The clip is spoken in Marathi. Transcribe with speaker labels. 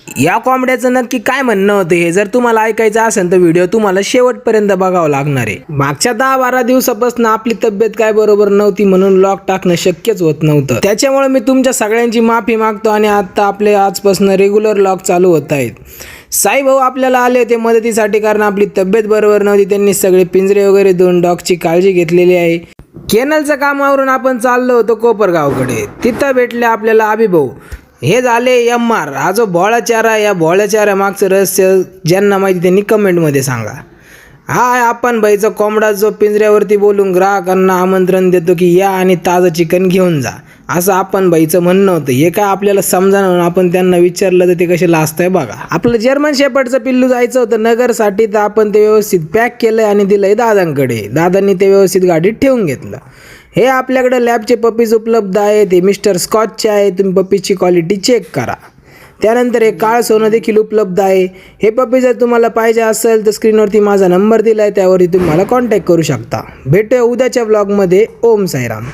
Speaker 1: या कोंबड्याचं नक्की काय म्हणणं होतं हे जर तुम्हाला ऐकायचं असेल तर व्हिडिओ तुम्हाला शेवटपर्यंत बघावं लागणार आहे। मागच्या 10-12 दिवसापासून आपली तब्येत काय बरोबर नव्हती म्हणून लॉक टाकणं शक्यच होत नव्हतं। त्याच्यामुळे मी तुमच्या सगळ्यांची माफी मागतो आणि आता आपले आजपासून रेग्युलर लॉक चालू होत आहेत। साई भाऊ आपल्याला आले होते मदतीसाठी कारण आपली तब्येत बरोबर नव्हती। त्यांनी सगळे पिंजरे वगैरे देऊन डॉगची काळजी घेतलेली आहे। केनलचं कामावरून आपण चाललो होतो कोपरगावकडे। तिथं भेटले आपल्याला अभिभाऊ। हे झाले MR। हा जो भोळा चारा, या भोळ्या चारा मागचं रहस्य ज्यांना माहिती त्यांनी कमेंटमध्ये सांगा। हा आहे आपण बाईचा कोंबडा जो पिंजऱ्यावरती बोलून ग्राहकांना आमंत्रण देतो की या आणि ताजं चिकन घेऊन जा, असं आपण बाईचं म्हणणं होतं। हे काय आपल्याला समजावून आपण त्यांना विचारलं तर ते कसे लाजताय बघा। आपलं जर्मन शेपर्डचं पिल्लू जायचं होतं नगरसाठी तर आपण ते व्यवस्थित पॅक केलं आणि दिलंय दादांकडे। दादांनी ते व्यवस्थित गाडीत ठेवून घेतलं। हे आपल्याकडे लॅबचे पपीज उपलब्ध आहेत। हे मिस्टर स्कॉचचे आहे, तुम्ही पपीजची क्वालिटी चेक करा। त्यानंतर हे काळ सोनं देखील उपलब्ध आहे। हे पपी जर तुम्हाला पाहिजे असेल तर स्क्रीनवरती माझा नंबर दिला आहे, त्यावरती तुम्ही मला कॉन्टॅक्ट करू शकता। भेटूया उद्याच्या व्लॉगमध्ये। ओम साईराम।